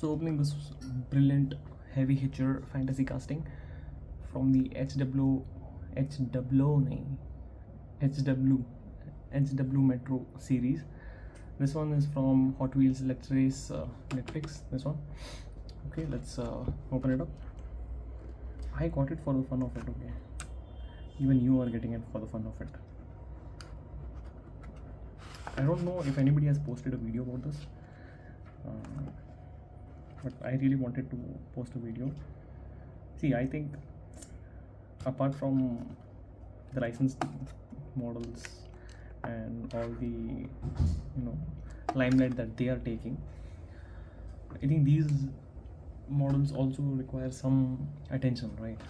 So opening this brilliant heavy Hitcher fantasy casting from the HW Metro series. This one is from Hotwheels Let's Race Netflix. This one. Okay, let's open it up. I got it for the fun of it. Okay, even you are getting it for the fun of it. I don't know if anybody has posted a video about this, but I really wanted to post a video. See, I think apart from the licensed models and all the limelight that they are taking, I think these models also require some attention, right?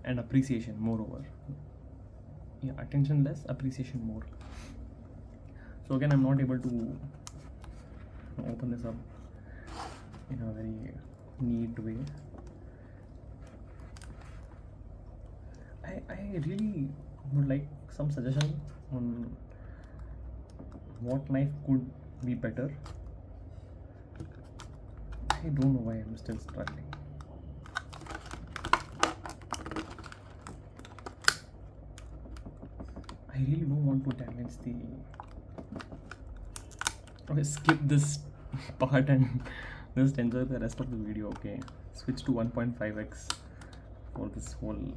And appreciation, moreover. Yeah, attention less, appreciation more. So again, I'm not able to open this up in a very neat way. I really would like some suggestion on what knife could be better. I don't know why I'm still struggling. I really don't want to damage the... Okay, skip this part and just enjoy the rest of the video. Okay, switch to 1.5x for this whole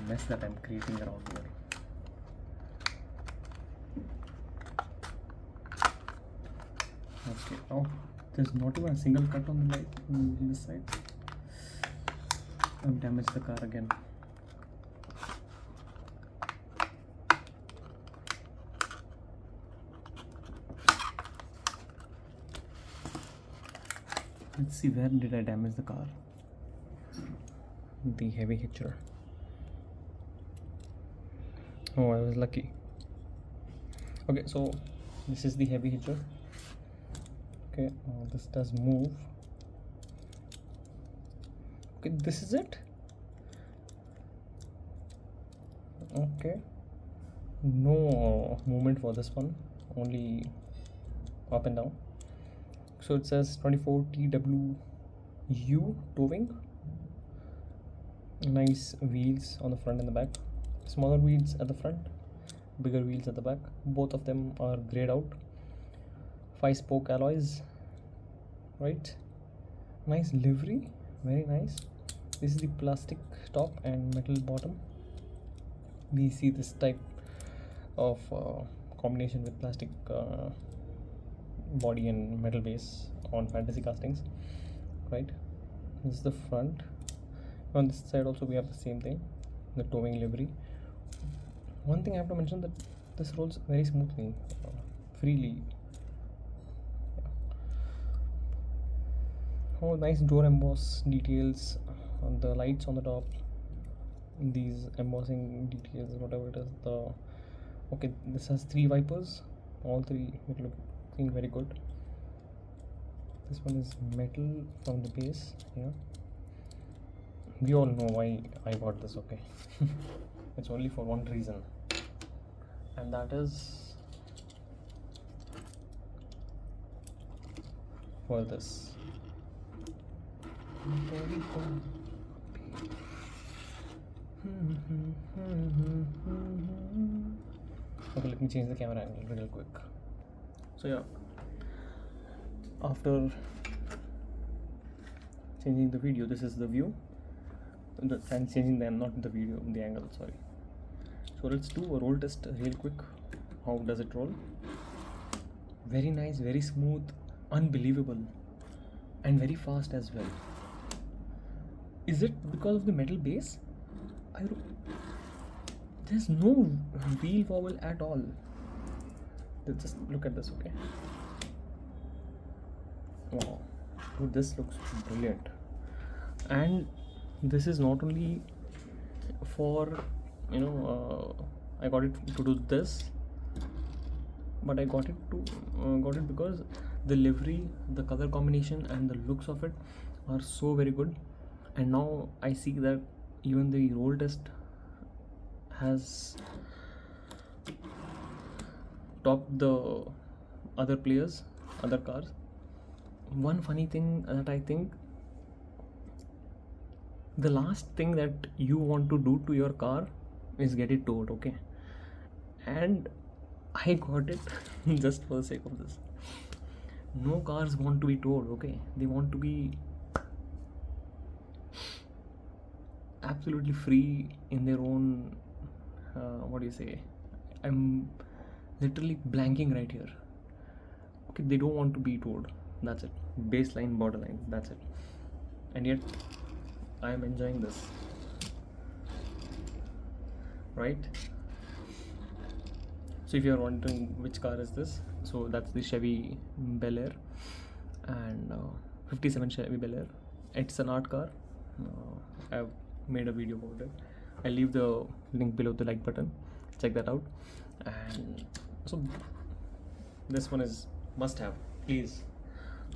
mess that I'm creating around here. Okay, oh, there's not even a single cut on the light on this side. I've damaged the car again. Let's see, where did I damage the car? The heavy Hitcher. Oh, I was lucky. Okay, so this is the heavy Hitcher. Okay, this does move. Okay, this is it. Okay, no movement for this one, only up and down. So it says 24 TWU towing. Nice wheels on the front and the back. Smaller wheels at the front, bigger wheels at the back. Both of them are grayed out. 5-spoke alloys, right? Nice livery, very nice. This is the plastic top and metal bottom. We see this type of combination with plastic body and metal base on fantasy castings, right? This is the front. On this side also we have the same thing, the towing livery. One thing I have to mention, that this rolls very smoothly, freely. Oh, nice door emboss details on the lights on the top. These embossing details, whatever it is. Okay, this has 3 wipers, all 3 looking very good. This one is metal from the base here. We all know why I got this, okay? It's only for one reason, and that is for this. Okay, let me change the camera angle real quick. So yeah, after changing the video, this is the view, and changing the, not the video, the angle, sorry. So let's do a roll test real quick. How does it roll? Very nice, very smooth, unbelievable, and very fast as well. Is it because of the metal base? There's no wheel wobble at all. Just look at this, okay? Wow, dude, this looks brilliant. And this is not only for, I got it to do this, but I got it because the livery, the color combination and the looks of it are so very good. And now I see that even the roll test has topped the other players, other cars. one funny thing that I think, the last thing that you want to do to your car is get it towed, okay? And I got it just for the sake of this. No cars want to be towed, okay? They want to be absolutely free in their own, what do you say? I'm literally blanking right here. Okay, they don't want to be towed. That's it. Baseline, borderline. That's it. And yet, I am enjoying this. Right? So if you are wondering which car is this, so that's the Chevy Bel Air, and 57 Chevy Bel Air. It's an art car. I've made a video about it. I'll leave the link below the like button. Check that out. And so this one is must have. Please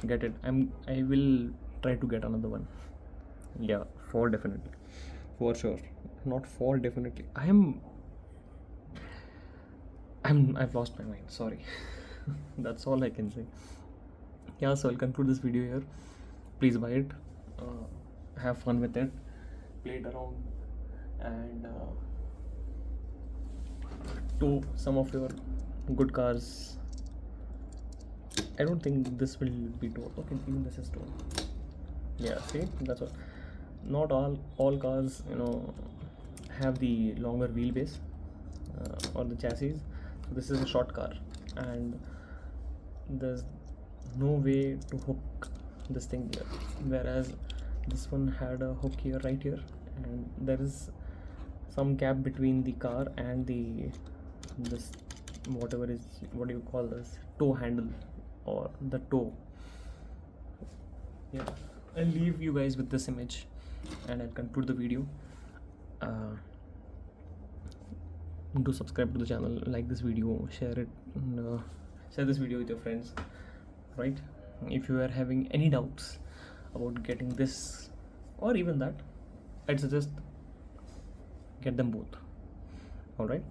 get it. I will try to get another one. Yeah, for definitely, for sure. Not for definitely. I've lost my mind. Sorry. That's all I can say. Yeah, so I'll conclude this video here. Please buy it. Have fun with it. Play it around, and tow some of your good cars. I don't think this will be towed. Okay, even this is towed. Yeah, see, that's what. Not all cars, have the longer wheelbase or the chassis. So this is a short car, and there's no way to hook this thing here. Whereas this one had a hook here, right here, and there is some gap between the car and this what do you call this, tow handle or the toe. Yeah, I'll leave you guys with this image, and I'll conclude the video. Do subscribe to the channel, like this video, share it, and share this video with your friends. Right? If you are having any doubts about getting this or even that, I'd suggest get them both. Alright?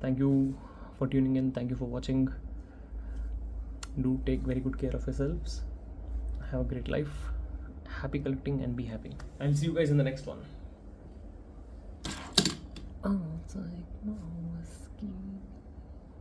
Thank you for tuning in. Thank you for watching. Do take very good care of yourselves. Have a great life. Happy collecting and be happy. I'll see you guys in the next one. Oh, it's like no whiskey.